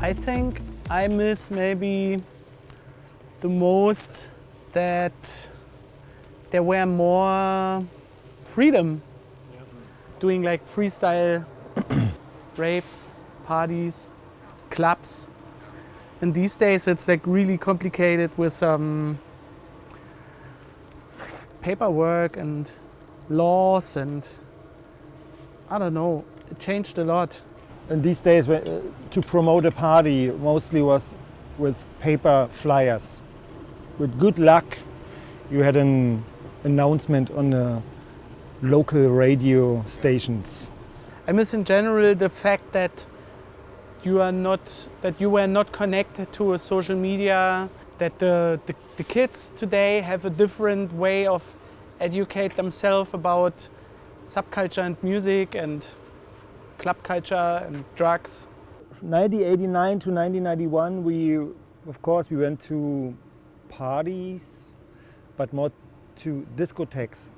I think I miss maybe the most that there were more freedom doing like freestyle raves, parties, clubs. And these days it's like really complicated with paperwork and laws, and I don't know, it changed a lot. And these days, to promote a party, mostly was with paper flyers. With good luck, you had an announcement on the local radio stations. I miss in general the fact that you were not connected to a social media, that the kids today have a different way of educate themselves about subculture and music and club culture and drugs. 1989 to 1991, we went to parties, but more to discotheques,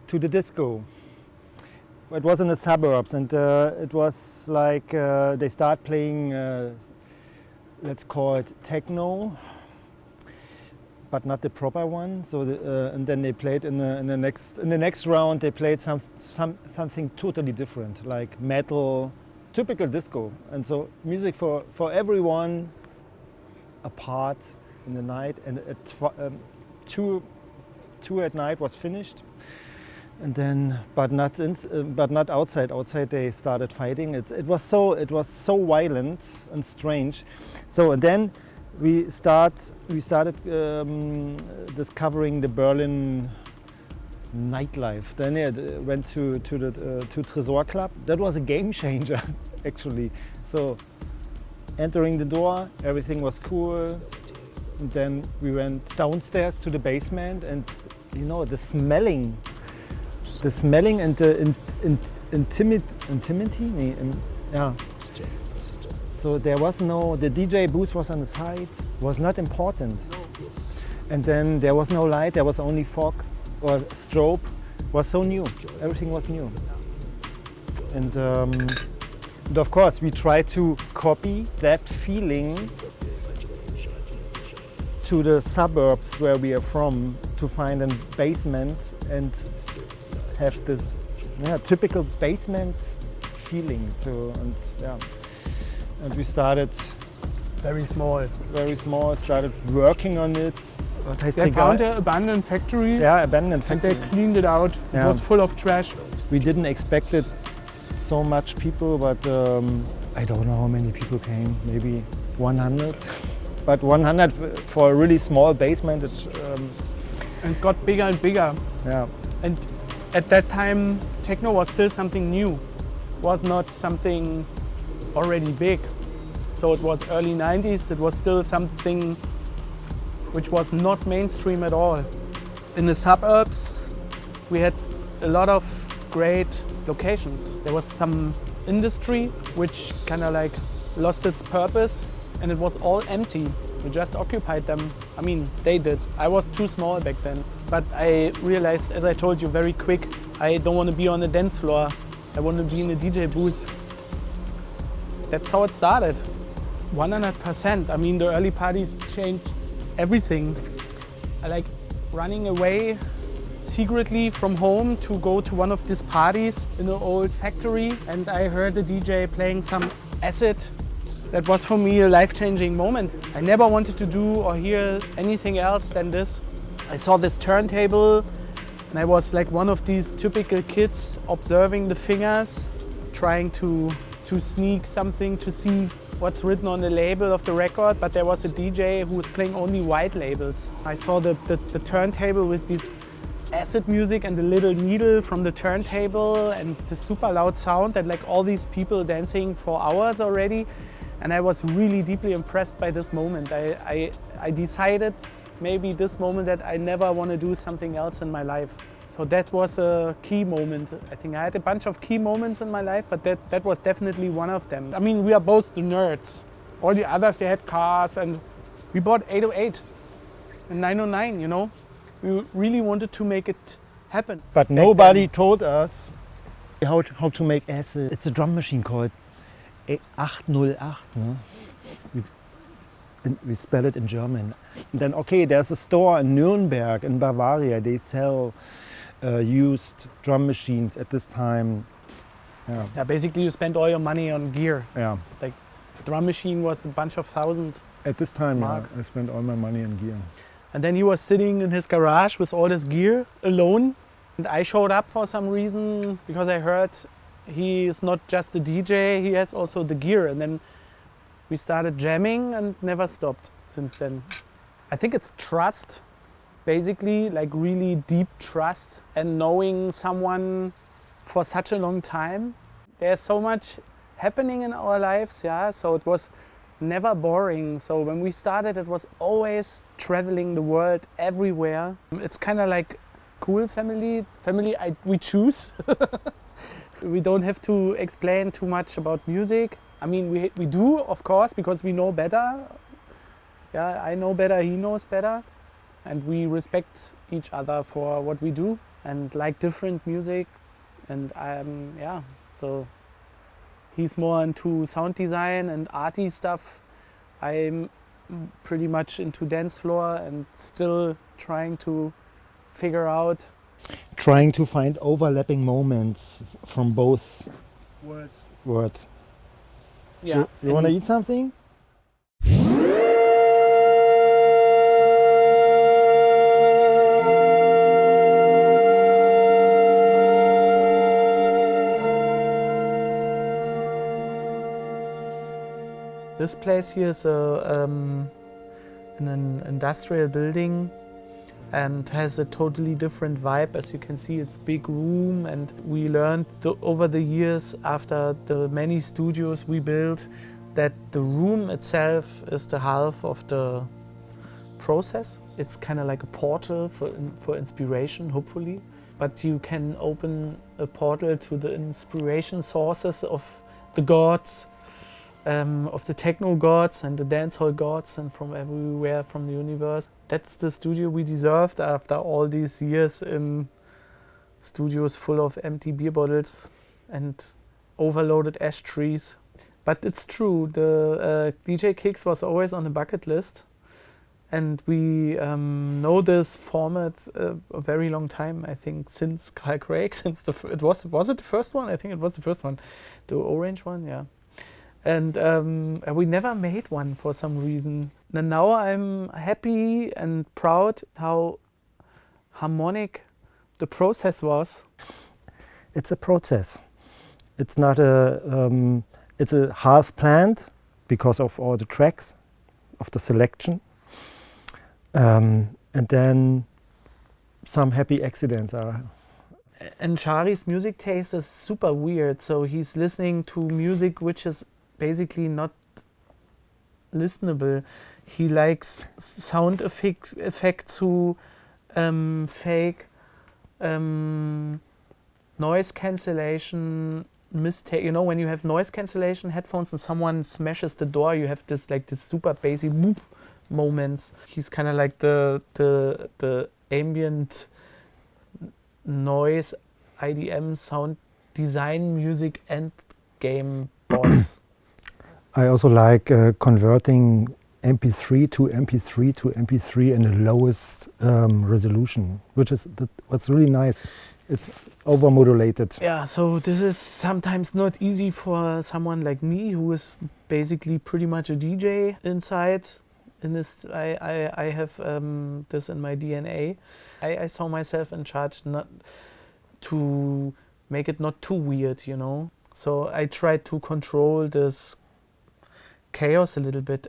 to the disco. It was in the suburbs, and it was like they start playing, let's call it techno, but not the proper one. So, and then they played in the next round. They played something totally different, like metal, typical disco. And so music for everyone, apart in the night. And at two at night was finished. And then, but not outside. Outside they started fighting. It was so violent and strange. So and then we started discovering the Berlin nightlife. Then went to Tresor Club. That was a game changer, actually. So entering the door, everything was cool. And then we went downstairs to the basement, and you know the smelling and the intimity. Yeah. So there was the DJ booth was on the side, was not important. And then there was no light, there was only fog or strobe. Was so new, everything was new. And of course we tried to copy that feeling to the suburbs where we are from, to find a basement and have this typical basement feeling and we started Very small. Started working on it. They found an abandoned factory. Yeah, abandoned factory. And they cleaned it out. It was full of trash. We didn't expect it so much people, but I don't know how many people came, maybe 100. But 100 for a really small basement. And got bigger and bigger. Yeah. And at that time, techno was still something new. Was not something already big. So it was early 90s, it was still something which was not mainstream at all. In the suburbs, we had a lot of great locations. There was some industry which kind of like lost its purpose, and it was all empty. We just occupied them. I mean, they did. I was too small back then. But I realized, as I told you very quick, I don't want to be on the dance floor. I want to be in a DJ booth. That's how it started. 100%. I mean, the early parties changed everything. I like running away secretly from home to go to one of these parties in an old factory, and I heard the DJ playing some acid. That was for me a life-changing moment. I never wanted to do or hear anything else than this. I saw this turntable, and I was like one of these typical kids observing the fingers, trying to sneak something to see what's written on the label of the record, but there was a DJ who was playing only white labels. I saw the turntable with this acid music and the little needle from the turntable and the super loud sound and like all these people dancing for hours already. And I was really deeply impressed by this moment. I decided maybe this moment that I never want to do something else in my life. So that was a key moment. I think I had a bunch of key moments in my life, but that was definitely one of them. I mean, we are both the nerds. All the others, they had cars, and we bought 808 and 909, you know? We really wanted to make it happen. But nobody told us how to make acid. It's a drum machine called 808, no? We spell it in German. And then, okay, there's a store in Nuremberg, in Bavaria. They sell used drum machines at this time. Yeah, basically you spend all your money on gear. Yeah. Like, drum machine was a bunch of thousands. At this time, Mark. I spent all my money on gear. And then he was sitting in his garage with all this gear alone. And I showed up for some reason because I heard he is not just a DJ, he has also the gear. And then we started jamming and never stopped since then. I think it's trust, basically, like really deep trust and knowing someone for such a long time. There's so much happening in our lives, yeah, so it was never boring. So when we started, it was always traveling the world everywhere. It's kind of like cool family we choose. We don't have to explain too much about music. I mean, we do, of course, because we know better. Yeah, I know better, he knows better. And we respect each other for what we do and like different music. And so he's more into sound design and arty stuff. I'm pretty much into dance floor and still trying to figure out. Trying to find overlapping moments from both words. Yeah. You want to eat something? This place here is in an industrial building and has a totally different vibe. As you can see, it's a big room, and we learned over the years, after the many studios we built, that the room itself is the half of the process. It's kind of like a portal for inspiration, hopefully. But you can open a portal to the inspiration sources of the gods, of the techno gods and the dancehall gods, and from everywhere from the universe. That's the studio we deserved after all these years in studios full of empty beer bottles and overloaded ash trees. But it's true, the DJ Kicks was always on the bucket list, and we know this format a very long time. I think since Carl Craig, was it the first one? I think it was the first one, the orange one, yeah. And we never made one for some reason. And now I'm happy and proud how harmonic the process was. It's a process. It's not it's a half planned because of all the tracks, of the selection. And then some happy accidents are. And Shari's music taste is super weird. So he's listening to music which is basically not listenable. He likes sound effects who fake noise cancellation mistake. You know, when you have noise cancellation headphones and someone smashes the door, you have this super bassy whoop moments. He's kind of like the ambient noise IDM sound design music end game boss. I also like converting MP3 to MP3 to MP3 in the lowest resolution, which is what's really nice. It's overmodulated. Yeah, so this is sometimes not easy for someone like me, who is basically pretty much a DJ inside. In this, I have this in my DNA. I saw myself in charge not to make it not too weird, you know. So I tried to control this chaos a little bit.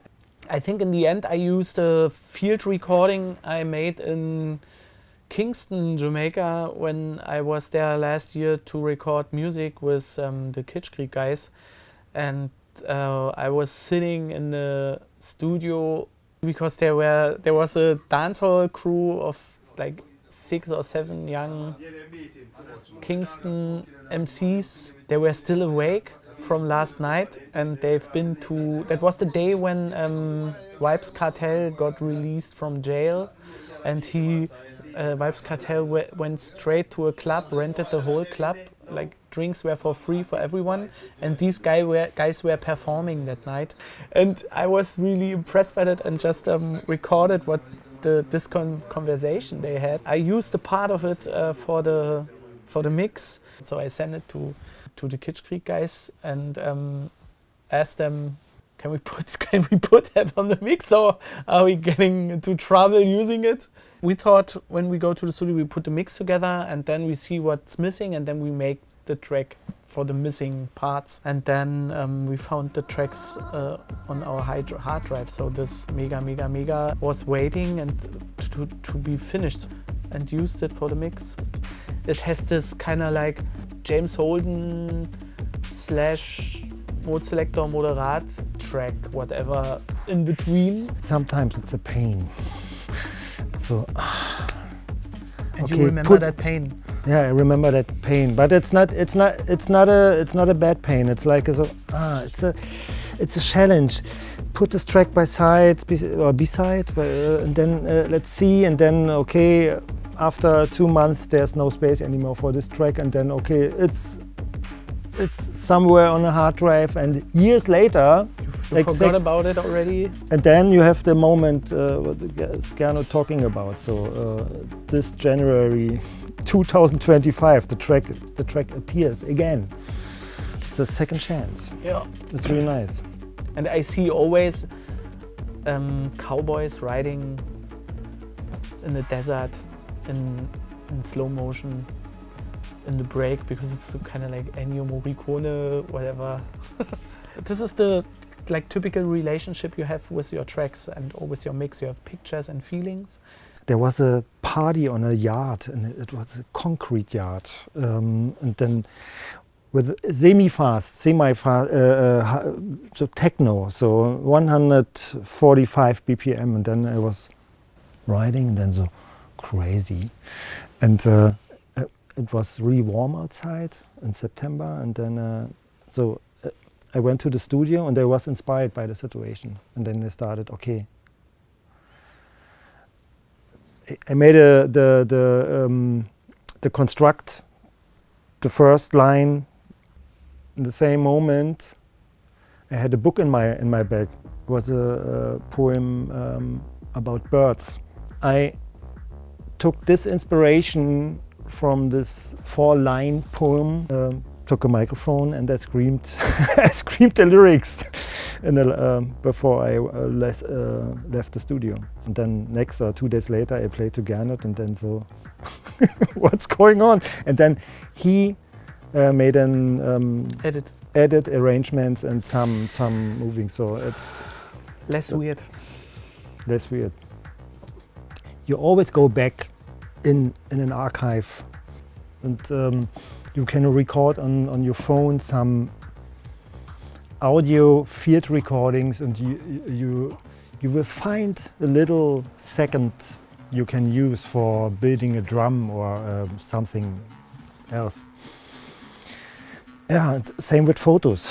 I think in the end I used a field recording I made in Kingston, Jamaica, when I was there last year to record music with the Kitschkrieg guys. And I was sitting in the studio because there was a dancehall crew of like 6 or 7 young Kingston MCs. They were still awake from last night, and they've been to, that was the day when Vibes Cartel got released from jail, and Vibes Cartel went straight to a club, rented the whole club, like drinks were for free for everyone, and these guys were performing that night. And I was really impressed by that and just recorded what this conversation they had. I used a part of it for the mix, so I sent it to the Kitschkrieg guys and asked them, can we put that on the mix, or are we getting into trouble using it? We thought when we go to the studio we put the mix together and then we see what's missing and then we make the track for the missing parts. And then we found the tracks on our hard drive. So this mega was waiting and to be finished, and used it for the mix. It has this kind of like James Holden / Modeselektor Moderat track, whatever in between. Sometimes it's a pain. So. And okay, you remember that pain? Yeah, I remember that pain, but it's not a bad pain. It's like it's a challenge. Put this track beside, and then let's see, and then okay, after 2 months there's no space anymore for this track, and then okay, it's somewhere on a hard drive, and years later you forgot about it already. And then you have the moment what Gernot talking about. So this January 2025, the track appears again. It's a second chance. Yeah, it's really nice. And I see always cowboys riding in the desert in slow motion in the break, because it's kind of like Ennio Morricone, whatever. This is the typical relationship you have with your tracks and or with your mix. You have pictures and feelings. There was a party on a yard, and it was a concrete yard, and then with semi-fast, so techno, so 145 BPM, and then I was riding, and then so crazy, and it was really warm outside in September, and then I went to the studio, and I was inspired by the situation, and then they started, okay. I made the construct, the first line. In the same moment, I had a book in my bag. It was a poem about birds. I took this inspiration from this 4-line poem. Took a microphone and I screamed, I screamed the lyrics before I left the studio. And then next or 2 days later, I played to Gernot, and then so, what's going on? And then he made an edit arrangements and some moving. So it's less weird. Less weird. You always go back in an archive, and you can record on your phone some audio field recordings, and you will find a little second you can use for building a drum or something else. Yeah, same with photos.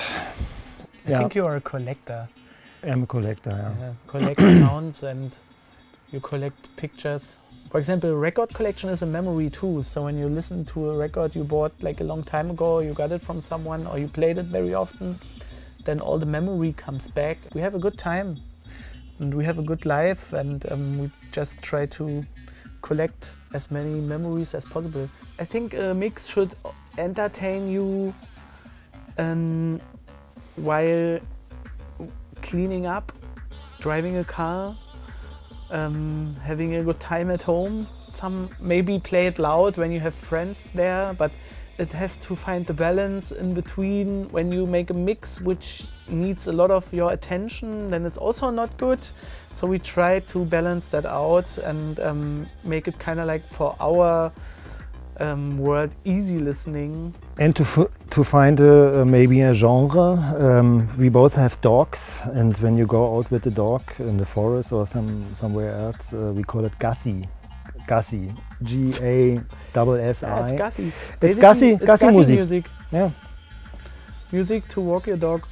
I think you are a collector. I'm a collector, yeah. Collect sounds and you collect pictures. For example, a record collection is a memory too. So when you listen to a record you bought like a long time ago, you got it from someone or you played it very often, then all the memory comes back. We have a good time and we have a good life, and we just try to collect as many memories as possible. I think a mix should entertain you while cleaning up, driving a car, having a good time at home. Some maybe play it loud when you have friends there, but it has to find the balance in between. When you make a mix which needs a lot of your attention, then it's also not good. So we try to balance that out and make it kind of like for our world easy listening. And to find maybe a genre, we both have dogs, and when you go out with the dog in the forest or somewhere else, we call it Gassi. Gassi, Gassi. Yeah, it's Gassi. It's Gassi music. Yeah. Music to walk your dog.